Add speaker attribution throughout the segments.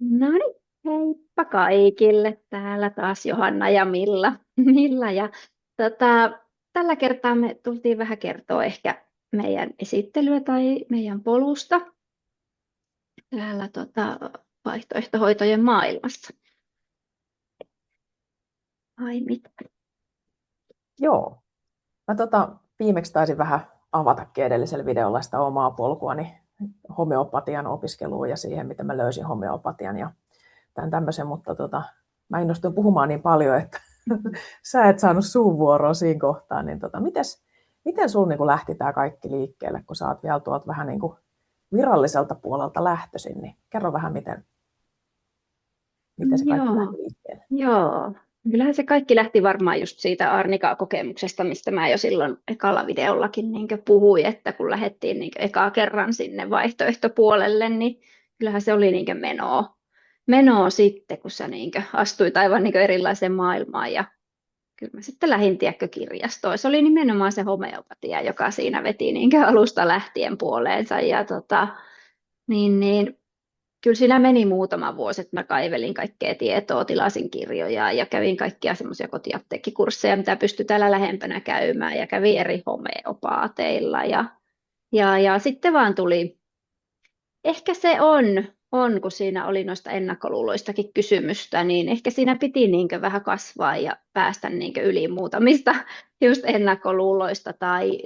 Speaker 1: No niin, heippa kaikille. Täällä taas Johanna ja Milla. Milla ja tällä kertaa me tultiin vähän kertoa ehkä meidän esittelyä tai meidän polusta täällä vaihtoehtohoitojen maailmassa. Ai mitä?
Speaker 2: Joo. Mä viimeksi taisin vähän avatakin edellisellä videolla sitä omaa polkuani homeopatian opiskeluun ja siihen, miten mä löysin homeopatian ja tämän tämmöisen, mutta mä innostuin puhumaan niin paljon, että sä et saanut suunvuoroa siinä kohtaa, niin miten sulla niin lähti tämä kaikki liikkeelle, kun sä oot vielä tuolta vähän niin kuin viralliselta puolelta lähtöisin, niin kerro vähän, miten se kaikki lähti
Speaker 1: Joo,
Speaker 2: liikkeelle.
Speaker 1: joo. Kyllähän se kaikki lähti varmaan just siitä Arnika-kokemuksesta, mistä mä jo silloin ekalla videollakin niin puhuin, että kun lähdettiin niin ekaa kerran sinne vaihtoehtopuolelle, niin kyllähän se oli niin menoa sitten, kun sä niin astuit aivan niin erilaiseen maailmaan. Ja kyllä mä sitten lähdin, tiedätkö, kirjastoon. Se oli nimenomaan se homeopatia, joka siinä veti niin alusta lähtien puoleensa. Ja niin, kyllä siinä meni muutama vuosi, että mä kaivelin kaikkea tietoa, tilasin kirjoja ja kävin kaikkia semmoisia kotiapteekkikursseja, mitä pystyi täällä lähempänä käymään ja kävin eri homeopaateilla ja sitten vaan tuli, ehkä se kun siinä oli noista ennakkoluuloistakin kysymystä, niin ehkä siinä piti niinkö vähän kasvaa ja päästä niinkö yli muutamista just ennakkoluuloista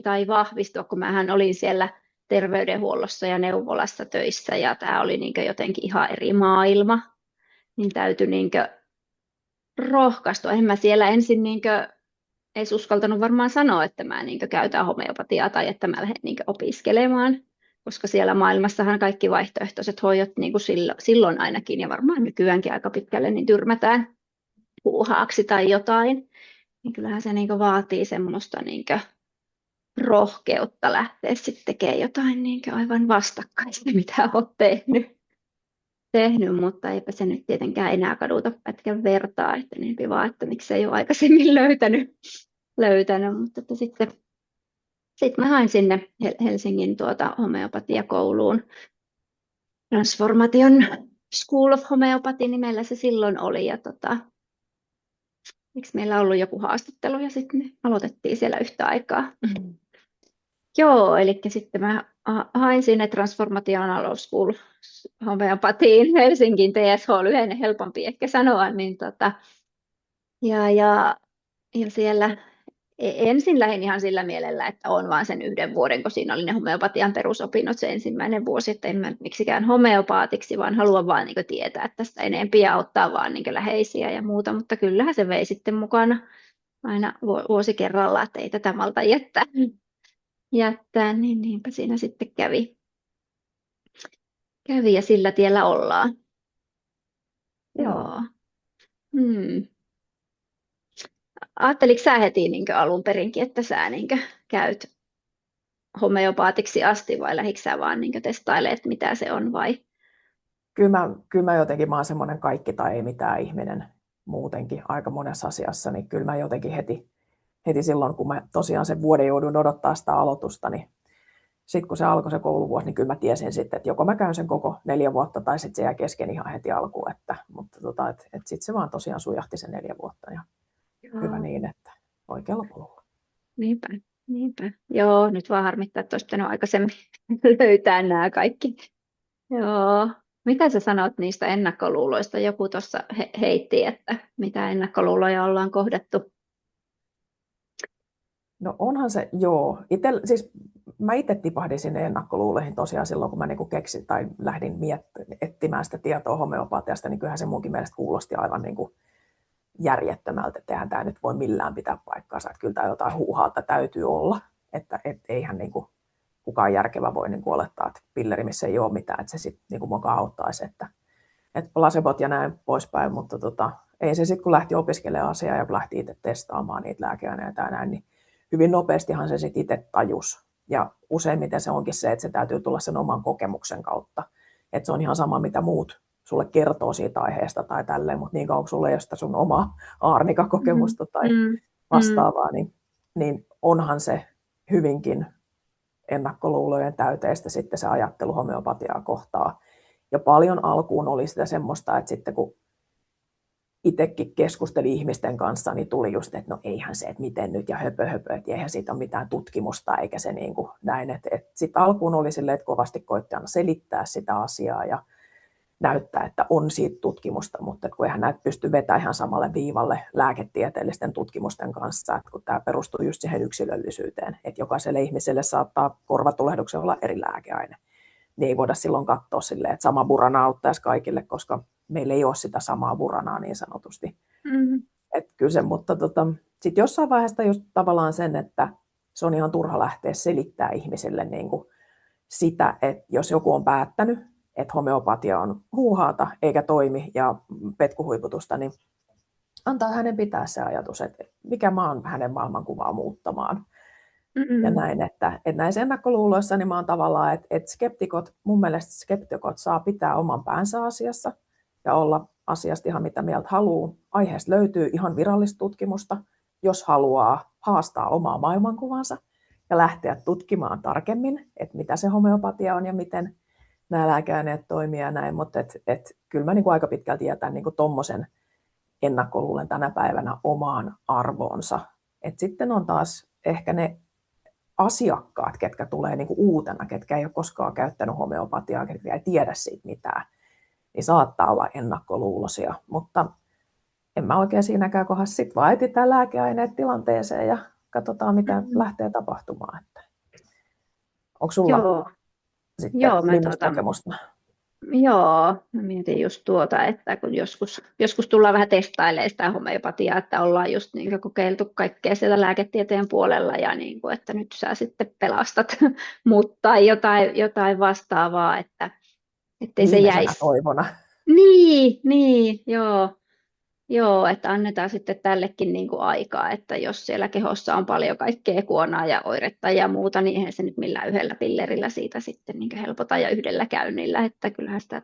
Speaker 1: tai vahvistua, kun mähän olin siellä terveydenhuollossa ja neuvolassa töissä ja tämä oli niinkö jotenkin ihan eri maailma, niin täytyi niinkö rohkaistua. En mä siellä ensin niinkö edes uskaltanut varmaan sanoa, että mä niinkö käytän homeopatiaa tai että mä lähden niinkö opiskelemaan, koska siellä maailmassahan kaikki vaihtoehtoiset hoidot niin kuin silloin ainakin ja varmaan nykyäänkin aika pitkälle niin tyrmätään puuhaaksi tai jotain. Niin kyllähän se niin kuin vaatii semmoista niin kuin rohkeutta lähteä sitten tekemään jotain niin kuin aivan vastakkaista, mitä olet tehnyt, mutta eipä se nyt tietenkään enää kaduta pätkän vertaa, että niin vaan, että miksi ei ole aikaisemmin löytänyt, mutta että sitten mä hain sinne Helsingin homeopatiakouluun. Transformation School of Homeopathy nimellä se silloin oli. Ja eikö meillä ollut joku haastattelu ja sitten me aloitettiin siellä yhtä aikaa. Joo, eli sitten mä hain sinne Transformational School Homeopathiin Helsingin TSH-lyhenne, helpompi ehkä sanoa, niin ja siellä ensin lähdin ihan sillä mielellä, että on vaan sen 1 vuoden, kun siinä oli ne homeopatian perusopinnot se ensimmäinen vuosi, että en mä nyt miksikään homeopaatiksi, vaan haluan vaan niin tietää tästä enempiä ja auttaa vaan niin läheisiä ja muuta, mutta kyllähän se vei sitten mukana aina vuosi kerrallaan, että ei tätä malta jättää, niin niinpä siinä sitten kävi ja sillä tiellä ollaan.
Speaker 2: Joo.
Speaker 1: Joo. Hmm. Ajatteliko sä heti niin alun perinkin, että sä niin käyt homeopaatiksi asti vai lähdikö sä vaan niin testailemaan, että mitä se on vai?
Speaker 2: Kyllä mä jotenkin, mä oon semmoinen kaikki tai ei mitään ihminen muutenkin aika monessa asiassa, niin kyllä mä jotenkin heti silloin, kun mä tosiaan sen vuoden joudun odottaa sitä aloitusta, niin sitten kun se alkoi se kouluvuosi, niin kyllä mä tiesin sitten, että joko mä käyn sen koko 4 vuotta tai sitten se jää kesken ihan heti alkuun, mutta sitten se vaan tosiaan sujahti se 4 vuotta ja hyvä
Speaker 1: Joo,
Speaker 2: niin, että oikealla polulla.
Speaker 1: niinpä, niinpä. Joo, nyt vaan harmittaa, että olisi pitänyt aikaisemmin löytää nämä kaikki. Joo. Mitä sä sanot niistä ennakkoluuloista? Joku tuossa heitti, että mitä ennakkoluuloja ollaan kohdattu.
Speaker 2: No onhan se, joo. Siis mä itse tipahdin sinne ennakkoluuleihin tosiaan silloin, kun mä niinku keksin tai lähdin etsimään sitä tietoa homeopatiasta, niin kyllähän se munkin mielestä kuulosti aivan niinku järjettömältä, että eihän tämä nyt voi millään pitää paikkaansa, että kyllä tämä jotain huuhaata täytyy olla, että eihän niinku kukaan järkevä voi niinku olettaa, että pilleri, missä ei ole mitään, että se sitten niinku mukaan auttaisi, että placebot ja näin poispäin, mutta ei se sitten kun lähti opiskelemaan asiaa ja kun lähti itse testaamaan niitä lääkeaineita ja näin, niin hyvin nopeastihan se sitten itse tajus. Ja useimmiten se onkin se, että se täytyy tulla sen oman kokemuksen kautta. Että se on ihan sama, mitä muut sulle kertoo siitä aiheesta tai tälleen, mutta niin kauan kun sulle ei ole sitä sun omaa
Speaker 1: Mm,
Speaker 2: aarnikakokemusta tai
Speaker 1: mm, mm,
Speaker 2: vastaavaa, niin onhan se hyvinkin ennakkoluulojen täyteistä sitten se ajattelu homeopatiaa kohtaa. Ja paljon alkuun oli sitä semmoista, että sitten kun itsekin keskusteli ihmisten kanssa, niin tuli just, että no eihän se, että miten nyt ja höpö, että eihän siitä ole mitään tutkimusta eikä se niin kuin näin. Että sitten alkuun oli silleen, että kovasti koitti aina selittää sitä asiaa ja näyttää, että on siitä tutkimusta, mutta kun eihän näitä pysty vetämään ihan samalle viivalle lääketieteellisten tutkimusten kanssa, että kun tämä perustuu just siihen yksilöllisyyteen, että jokaiselle ihmiselle saattaa korvatulehduksella olla eri lääkeaine. Niin ei voida silloin katsoa silleen, että sama burana auttaisi kaikille, koska meillä ei ole sitä samaa buranaa niin sanotusti. Että kyllä se, mutta sitten jossain vaiheessa just tavallaan sen, että se on ihan turha lähteä selittää ihmisille niin kuin sitä, että jos joku on päättänyt, että homeopatia on huuhaata eikä toimi ja petkuhuiputusta, niin antaa hänen pitää se ajatus, että mikä mä oon hänen maailmankuvaa muuttamaan. Ja näin, että näissä ennakkoluuloissa niin mä oon tavallaan, että mun mielestä skeptikot saa pitää oman päänsä asiassa ja olla asiasta ihan mitä mieltä haluaa. Aiheesta löytyy ihan virallista tutkimusta, jos haluaa haastaa omaa maailmankuvansa ja lähteä tutkimaan tarkemmin, että mitä se homeopatia on ja miten nämä lääkeaineet toimii ja näin, mutta kyllä mä niin kuin aika pitkälti jätän niin kuin tommosen ennakkoluulen tänä päivänä omaan arvoonsa. Et sitten on taas ehkä ne asiakkaat, ketkä tulee niin kuin uutena, ketkä ei ole koskaan käyttänyt homeopatiaa, ketkä ei tiedä siitä mitään, niin saattaa olla ennakkoluuloisia, mutta en mä oikein siinäkään kohdassa sitten vaan etsitään lääkeaineet tilanteeseen ja katsotaan, mitä lähtee tapahtumaan. Onko sulla sitten millaista kokemusta?
Speaker 1: Joo, mä mietin just tuota, että kun joskus tullaan vähän testailemaan sitä homeopatiaa, että ollaan just niin kokeiltu kaikkea sieltä lääketieteen puolella ja niin kuin, että nyt sä sitten pelastat, mutta jotain vastaavaa, että ettei se jäisi.
Speaker 2: Toivona.
Speaker 1: Niin, joo, että annetaan sitten tällekin niin kuin aikaa, että jos siellä kehossa on paljon kaikkea kuonaa ja oiretta ja muuta, niin eihän se nyt millään yhdellä pillerillä siitä sitten niin kuin helpota ja yhdellä käynnillä, että kyllähän sitä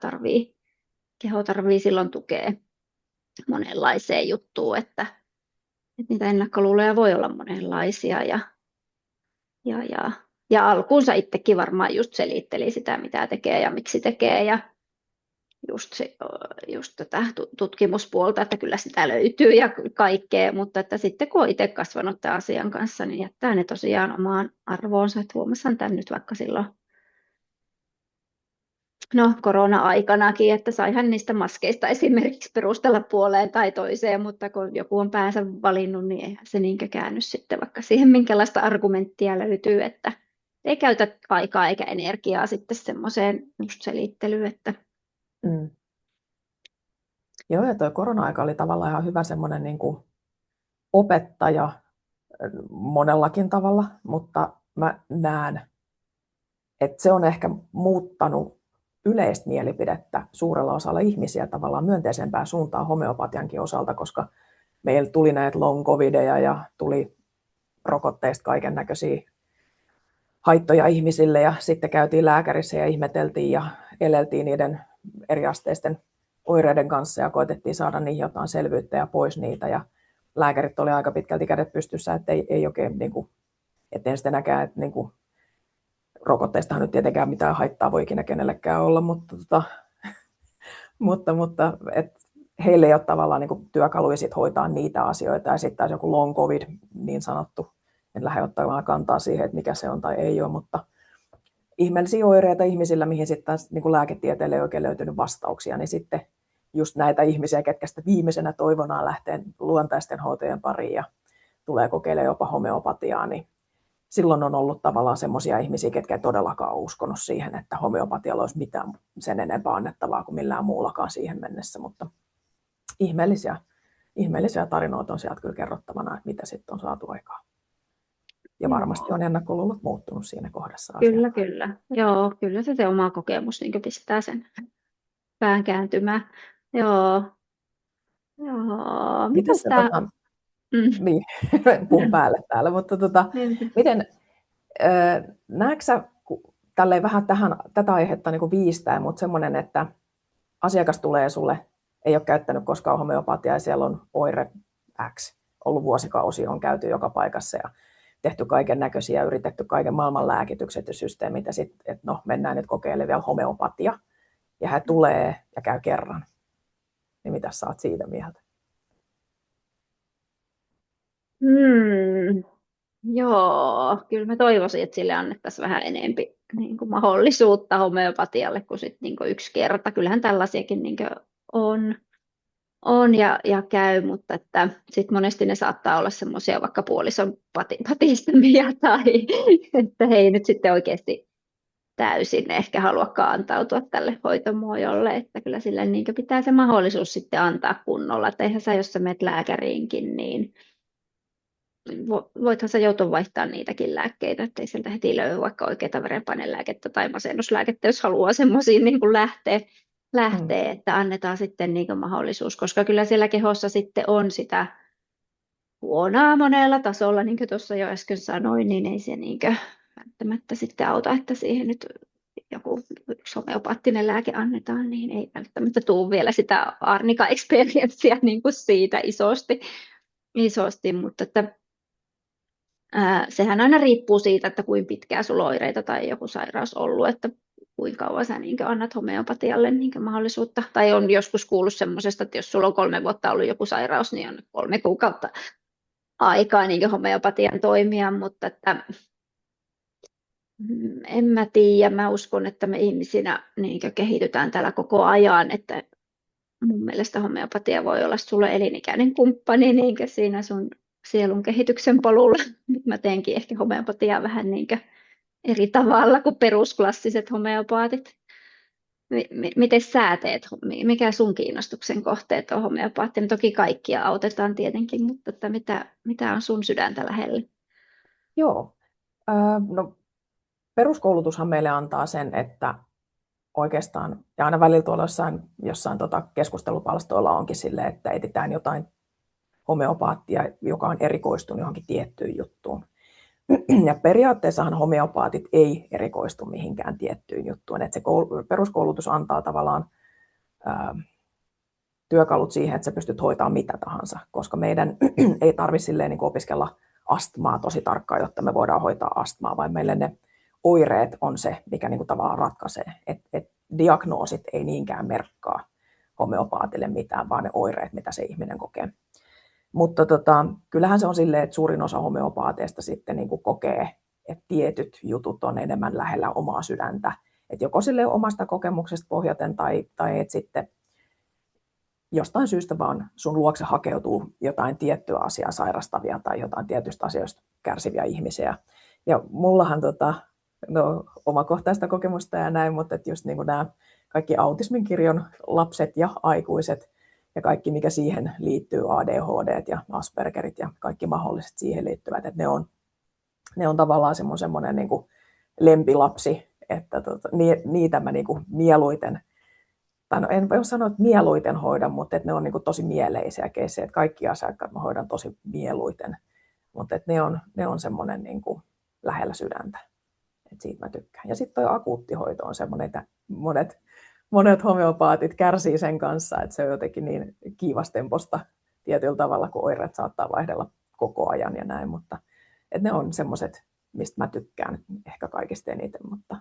Speaker 1: keho tarvii silloin tukea monenlaiseen juttuun, että niitä ennakkoluuloja voi olla monenlaisia ja alkuunsa itsekin varmaan just selitteli sitä, mitä tekee ja miksi tekee ja just tätä tutkimuspuolta, että kyllä sitä löytyy ja kaikkea, mutta että sitten kun on itse kasvanut tämän asian kanssa, niin jättää ne tosiaan omaan arvoonsa, että huomasin tämän nyt vaikka silloin korona-aikanakin, että saihan niistä maskeista esimerkiksi perustella puoleen tai toiseen, mutta kun joku on päänsä valinnut, niin eihän se niinkö käänny sitten vaikka siihen, minkälaista argumenttia löytyy, että ei käytä aikaa eikä energiaa sitten semmoiseen just selittelyyn, että
Speaker 2: Joo, ja tuo korona-aika oli tavallaan ihan hyvä semmoinen niin kuin opettaja monellakin tavalla, mutta mä näen, että se on ehkä muuttanut yleistä mielipidettä suurella osalla ihmisiä tavallaan myönteisempään suuntaan homeopatiankin osalta, koska meillä tuli näitä long covideja ja tuli rokotteista kaiken näköisiä haittoja ihmisille ja sitten käytiin lääkärissä ja ihmeteltiin ja eleltiin niiden eriasteisten oireiden kanssa ja koetettiin saada niihin jotain selvyyttä ja pois niitä ja lääkärit oli aika pitkälti kädet pystyssä, että ei oikein niin kuin, etten sitten näkään, että niin kuin, rokotteistahan nyt tietenkään mitään haittaa voi ikinä kenellekään olla, mutta heille ei ole tavallaan niin työkaluja sit hoitaa niitä asioita ja sitten taas joku long covid niin sanottu, en lähde ottamaan kantaa siihen, että mikä se on tai ei ole, mutta ihmeellisiä oireita ihmisillä, mihin sitten taas niin lääketieteelle ei oikein löytynyt vastauksia, niin sitten just näitä ihmisiä, ketkä sitä viimeisenä toivonaan lähtee luontaisten hoitojen pariin ja tulee kokeilemaan jopa homeopatiaa, niin silloin on ollut tavallaan semmoisia ihmisiä, ketkä ei todellakaan ole uskonut siihen, että homeopatialla olisi mitään sen enempää annettavaa kuin millään muullakaan siihen mennessä, mutta ihmeellisiä tarinoita on sieltä kyllä kerrottavana, että mitä sitten on saatu aikaan. Ja varmasti on ennakkoluulot muuttunut siinä kohdassa.
Speaker 1: Kyllä. Joo, kyllä se oma kokemus niin pistää sen pään kääntymään. Joo.
Speaker 2: Mitäs tämä... Niin, puhun päälle täällä, mutta miten näetkö sä, tälleen vähän tätä aihetta niin kuin viistää, mutta semmoinen, että asiakas tulee sulle, ei ole käyttänyt koskaan homeopatiaa ja siellä on oire X, ollut vuosikausia, on käyty joka paikassa ja tehty kaiken näköisiä, yritetty kaiken maailman lääkitykset ja systeemit ja sitten, että no mennään nyt kokeilemaan vielä homeopatia. ja hän tulee ja käy kerran. Niin mitä sä oot siitä mieltä?
Speaker 1: Hmm. Joo, kyllä mä toivoisin, että sille annettaisiin vähän enempi niin kuin mahdollisuutta homeopatialle kuin sit, niin kuin yksi kerta. Kyllähän tällaisiakin niin kuin on ja käy, mutta että sit monesti ne saattaa olla semmoisia vaikka puolison patistamia tai että he ei nyt sitten oikeasti täysin ehkä haluakaan antautua tälle hoitomuodolle, että kyllä sille niin kuin pitää se mahdollisuus sitten antaa kunnolla, että eihän sä, jos sä menet lääkäriinkin, niin voithan sä joutua vaihtamaan niitäkin lääkkeitä, ettei sieltä heti löydy vaikka oikeaa verenpainelääkettä tai masennuslääkettä, jos haluaa semmoisiin niin kuin lähtee, että annetaan sitten niin kuin mahdollisuus, koska kyllä siellä kehossa sitten on sitä huonoa monella tasolla, niin kuin tuossa jo äsken sanoin, niin ei se niin kuin välttämättä sitten auta, että siihen nyt joku yksi homeopaattinen lääke annetaan, niin ei välttämättä tule vielä sitä arnika-experiencea niin kuin siitä isosti, mutta että sehän aina riippuu siitä, että kuinka pitkään sulla on oireita tai joku sairaus ollut, että kuinka kauan sä niin annat homeopatialle niin mahdollisuutta. Tai on joskus kuullut semmoisesta, että jos sulla on 3 vuotta ollut joku sairaus, niin on 3 kuukautta aikaa niin homeopatian toimia, mutta että, en mä tiedä. Mä uskon, että me ihmisinä niin kehitytään täällä koko ajan, että mun mielestä homeopatia voi olla sulle elinikäinen kumppani niin siinä sun sielun kehityksen polulla. Nyt mä teenkin ehkä homeopatiaa vähän niin eri tavalla kuin perusklassiset homeopaatit. Miten sä teet? Mikä sun kiinnostuksen kohteet on homeopaattinen? Toki kaikkia autetaan tietenkin, mutta että mitä on sun sydäntä lähellä?
Speaker 2: Joo. No, peruskoulutushan meille antaa sen, että oikeastaan, ja aina välillä tuolla jossain keskustelupalstoilla onkin sille, että etsitään jotain homeopaattia, joka on erikoistunut johonkin tiettyyn juttuun. Ja periaatteessahan homeopaatit ei erikoistu mihinkään tiettyyn juttuun. Että se peruskoulutus antaa tavallaan työkalut siihen, että sä pystyt hoitamaan mitä tahansa, koska meidän ei tarvitse niin opiskella astmaa tosi tarkkaan, jotta me voidaan hoitaa astmaa, vaan meille ne oireet on se, mikä niin kuin tavallaan ratkaisee. Et diagnoosit ei niinkään merkkaa homeopaatille mitään, vaan ne oireet, mitä se ihminen kokee. Mutta kyllähän se on silleen, että suurin osa homeopaateista sitten niin kuin kokee, että tietyt jutut on enemmän lähellä omaa sydäntä. Että joko sille omasta kokemuksesta pohjaten tai että sitten jostain syystä vaan sun luokse hakeutuu jotain tiettyä asiaa sairastavia tai jotain tietystä asioista kärsiviä ihmisiä. Ja mullahan omakohtaista kokemusta ja näin, mutta että just niin kuin nämä kaikki autismin kirjon lapset ja aikuiset ja kaikki mikä siihen liittyy, ADHD ja Aspergerit ja kaikki mahdolliset siihen liittyvät, että ne on tavallaan semmoinen niin kuin lempilapsi, että niitä mä niin kuin mieluiten, tai no en voi sanoa, että mieluiten hoidan, mutta että ne on niin kuin tosi mieleisiä keissejä, että kaikki asiakkaat mä hoidan tosi mieluiten, mutta että ne on semmoinen niin kuin lähellä sydäntä, että siitä mä tykkään. Ja sitten tuo akuuttihoito on semmoinen, että monet homeopaatit kärsii sen kanssa, että se on jotenkin niin kiivastemposta tietyllä tavalla, kun oireet saattaa vaihdella koko ajan ja näin, mutta että ne on semmoiset, mistä mä tykkään ehkä kaikista eniten, mutta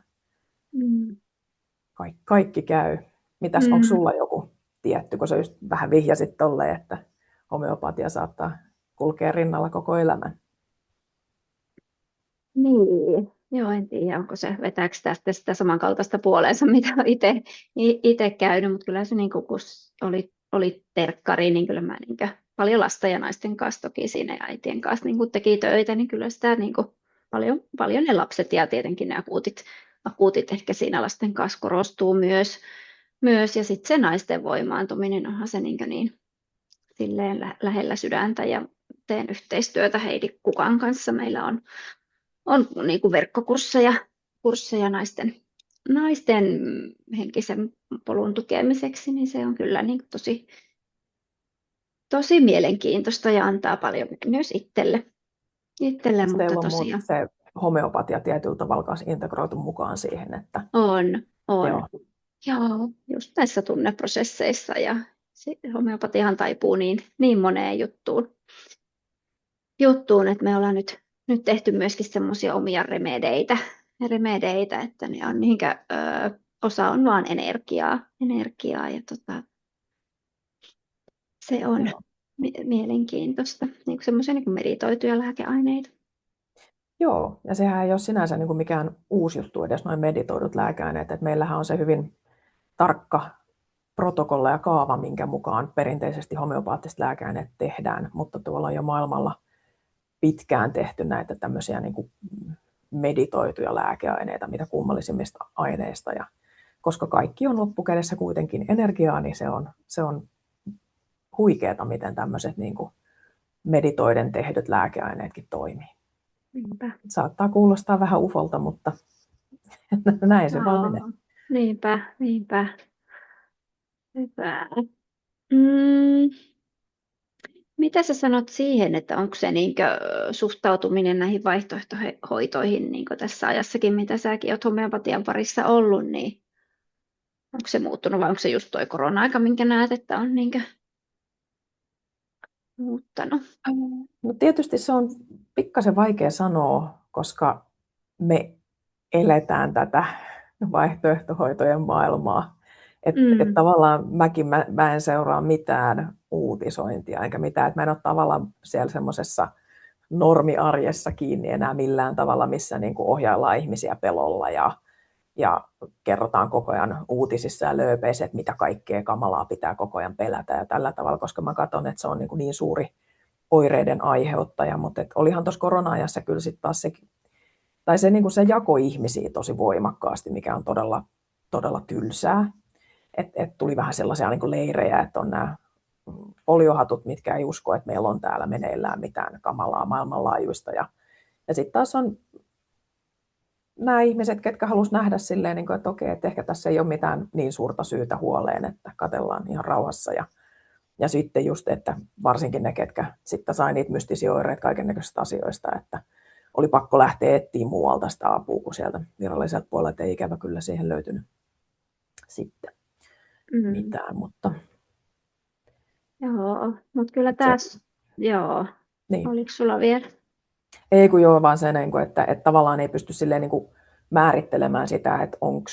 Speaker 2: kaikki käy. Mitäs, onko sulla joku tietty, kun sä just vähän vihjasit tolleen, että homeopatia saattaa kulkea rinnalla koko elämän?
Speaker 1: Niin, joo, en tiedä, onko se, vetääkö tästä sitä samankaltaista puoleensa, mitä olen itse käynyt, mutta kyllä se niin kuin, kun oli terkkari, niin kyllä mä niin kuin, paljon lasten ja naisten kanssa toki siinä ja äitien kanssa niin kuin teki töitä, niin kyllä sitä niin kuin, paljon ne lapset ja tietenkin ne akuutit ehkä siinä lasten kanssa korostuu myös ja sitten se naisten voimaantuminen onhan se niin silleen lähellä sydäntä ja teen yhteistyötä Heidi Kukan kanssa. Meillä on niin kuin kursseja naisten henkisen polun tukemiseksi, niin se on kyllä niin kuin tosi mielenkiintoista ja antaa paljon myös itselle mutta
Speaker 2: Teillä on
Speaker 1: tosiaan
Speaker 2: se homeopatia tietyllä tavalla kanssa integroitu mukaan siihen, että
Speaker 1: on.
Speaker 2: joo.
Speaker 1: Joo, just näissä tunneprosesseissa ja homeopatiahan taipuu niin moneen juttuun, että me ollaan nyt tehty myöskin semmoisia omia remedeitä, että ne on osa on vaan energiaa ja se on
Speaker 2: Joo.
Speaker 1: mielenkiintoista, niin semmoisia niin meditoituja lääkeaineita.
Speaker 2: Joo, ja sehän ei ole sinänsä niin kuin mikään uusi juttu edes noin meditoidut lääkeaineet, että meillähän on se hyvin tarkka protokolla ja kaava, minkä mukaan perinteisesti homeopaattiset lääkeaineet tehdään, mutta tuolla on jo maailmalla pitkään tehty näitä tämmöisiä niin kuin meditoituja lääkeaineita, mitä kummallisimmista aineista, ja koska kaikki on loppukädessä kuitenkin energiaa, niin se on huikeeta, miten tämmöiset niin kuin meditoiden tehdyt lääkeaineetkin toimii.
Speaker 1: Niinpä.
Speaker 2: Saattaa kuulostaa vähän ufolta, mutta näin se vaan menee.
Speaker 1: Niinpä. Hyvä. Mm, mitä sä sanot siihen, että onko se suhtautuminen näihin vaihtoehtohoitoihin tässä ajassakin, mitä säkin oot homeopatian parissa ollut, niin onko se muuttunut vai onko se just toi korona-aika, minkä näet, että on muuttanut?
Speaker 2: No tietysti se on pikkasen vaikea sanoa, koska me eletään tätä vaihtoehtohoitojen maailmaa. Et tavallaan mä en seuraa mitään uutisointia enkä mitään, että mä en ole tavallaan siellä semmoisessa normiarjessa kiinni enää millään tavalla, missä niin kuin ohjaillaan ihmisiä pelolla ja kerrotaan koko ajan uutisissa ja lööpeissä, että mitä kaikkea kamalaa pitää koko ajan pelätä ja tällä tavalla, koska mä katson, että se on niin suuri oireiden aiheuttaja, mutta olihan tuossa korona-ajassa kyllä sitten taas niin kuin se jako ihmisiä tosi voimakkaasti, mikä on todella, todella tylsää. Et tuli vähän sellaisia niin kuin leirejä, että on nämä foliohatut, mitkä ei usko, että meillä on täällä meneillään mitään kamalaa maailmanlaajuista. Ja sitten taas on nämä ihmiset, ketkä halusivat nähdä silleen, että okei, että ehkä tässä ei ole mitään niin suurta syytä huoleen, että katsellaan ihan rauhassa. Ja sitten just, että varsinkin ne, ketkä sitten sai niitä mystisiä oireita kaikennäköisistä asioista, että oli pakko lähteä etsiä muualta sitä apua, kun sieltä viralliselta puolelta ei ikävä kyllä siihen löytynyt sitten mitään. Mutta
Speaker 1: Joo, mutta kyllä tässä, joo,
Speaker 2: niin.
Speaker 1: oliko sulla vielä?
Speaker 2: Ei kun joo, vaan se, että tavallaan ei pysty silleen niin kuin määrittelemään sitä, että onko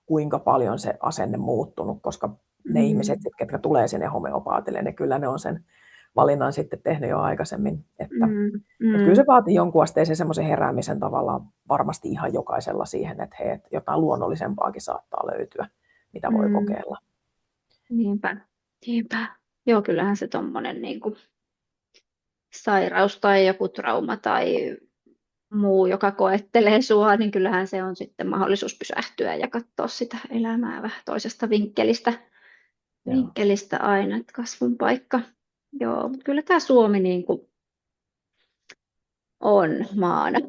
Speaker 2: kuinka paljon se asenne muuttunut, koska ne ihmiset, ketkä tulee sinne homeopaatille, ne kyllä ne on sen valinnan sitten tehnyt jo aikaisemmin. Että kyllä se vaatii jonkun asteisen semmoisen heräämisen tavallaan varmasti ihan jokaisella siihen, että hei, jotain luonnollisempaakin saattaa löytyä, mitä voi kokeilla.
Speaker 1: Niinpä. Joo, kyllähän se tommonen sairaus tai joku trauma tai muu, joka koettelee sua, niin kyllähän se on sitten mahdollisuus pysähtyä ja katsoa sitä elämää vähän toisesta vinkkelistä aina, että kasvun paikka. Joo, mutta kyllä tämä Suomi on maana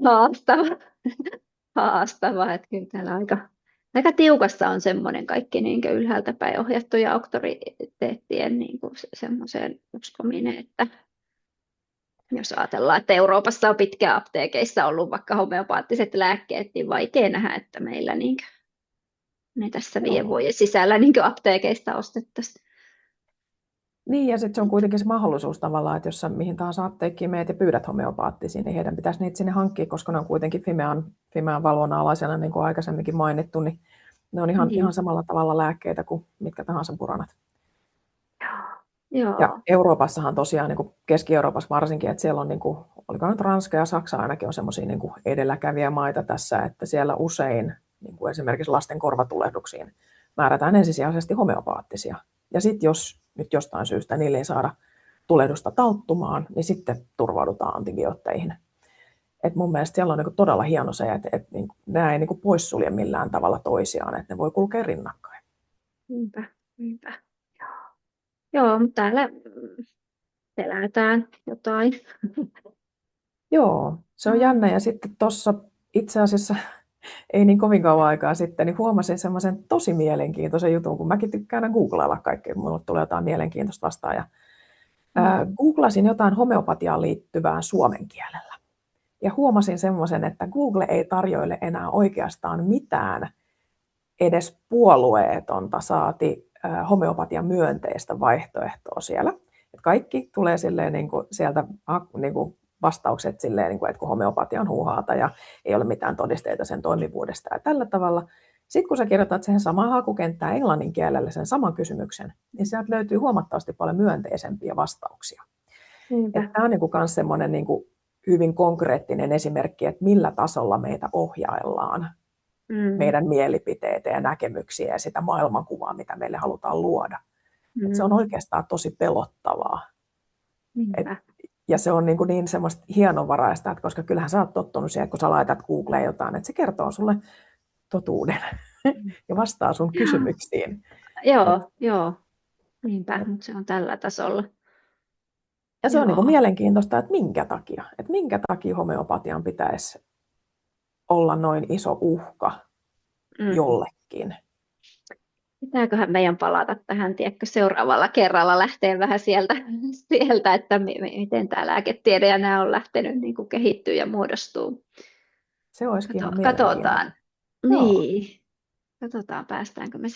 Speaker 1: haastava, että kyllä täällä aika tiukassa on semmoinen kaikki ylhäältä päin ohjattu ja auktoriteettien semmoiseen uskominen, että jos ajatellaan, että Euroopassa on pitkään apteekeissa ollut vaikka homeopaattiset lääkkeet, niin vaikea nähdä, että meillä ne tässä 5 vuoden sisällä apteekeista ostettaisiin.
Speaker 2: Niin, ja sitten se on kuitenkin se mahdollisuus tavallaan, että jos sä mihin tahansa apteekkiin meet ja pyydät homeopaattisia, niin heidän pitäisi niitä sinne hankkia, koska ne on kuitenkin Fimean valvonnan alaisena, niin kuin aikaisemminkin mainittu, niin ne on ihan samalla tavalla lääkkeitä kuin mitkä tahansa puranat.
Speaker 1: Joo.
Speaker 2: Ja Euroopassahan tosiaan, niin kuin Keski-Euroopassa varsinkin, että siellä on, niin kuin, oliko nyt Ranska ja Saksa ainakin on semmoisia niin kuin edelläkävijämaita tässä, että siellä usein niin kuin esimerkiksi lasten korvatulehduksiin määrätään ensisijaisesti homeopaattisia. Ja sitten jos nyt jostain syystä niille ei saada tulehdusta talttumaan, niin sitten turvaudutaan antibiootteihin. Et mun mielestä siellä on niin kuin todella hieno se, että nämä ei niin kuin poissulje millään tavalla toisiaan, että ne voi kulkea rinnakkain.
Speaker 1: Niinpä. Joo, mutta täällä pelätään jotain.
Speaker 2: Joo, se on jännä. Ja sitten tuossa itse asiassa ei niin kovin kauan aikaa sitten, niin huomasin semmoisen tosi mielenkiintoisen jutun, kun mäkin tykkään aina googlailla kaikkea, kun mulle tulee jotain mielenkiintoista vastaan. Ja, googlasin jotain homeopatiaan liittyvää suomen kielellä. Ja huomasin semmoisen, että Google ei tarjoile enää oikeastaan mitään edes puolueetonta saati homeopatian myönteistä vaihtoehtoa siellä. Et kaikki tulee silleen, niin kuin sieltä niin kuin vastaukset silleen, niin kuin, että kun homeopatia on huuhaata ja ei ole mitään todisteita sen toimivuudesta ja tällä tavalla. Sitten kun sä kirjoitat siihen samaan hakukenttään englannin kielellä sen saman kysymyksen, niin sieltä löytyy huomattavasti paljon myönteisempiä vastauksia. Tämä on myös semmoinen hyvin konkreettinen esimerkki, että millä tasolla meitä ohjaillaan meidän mielipiteitä ja näkemyksiä ja sitä maailmankuvaa, mitä meille halutaan luoda. Se on oikeastaan tosi pelottavaa. Ja se on niin semmoista hienovaraista, että koska kyllähän sä oot tottunut siihen, kun sä laitat Googleen jotain, että se kertoo sulle totuuden ja vastaa sun kysymyksiin.
Speaker 1: Joo. Niinpä, mutta se on tällä tasolla.
Speaker 2: Ja se on mielenkiintoista, että minkä takia homeopatian pitäisi olla noin iso uhka jollekin.
Speaker 1: Pitääköhän meidän palata tähän, tiedätkö, seuraavalla kerralla lähteä vähän sieltä että miten tämä lääketiede ja nämä on lähtenyt niin kuin kehittyä ja muodostuu.
Speaker 2: Se olisikin ihan
Speaker 1: Katsotaan. Niin. Katsotaan, päästäänkö me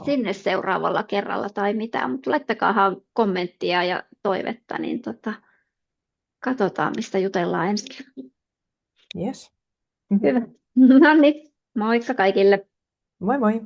Speaker 1: sinne seuraavalla kerralla tai mitään, mutta laittakahan kommenttia ja toivetta, niin katsotaan, mistä jutellaan ensi kerralla.
Speaker 2: Yes.
Speaker 1: Hyvä. No niin, moikka kaikille.
Speaker 2: Moi moi.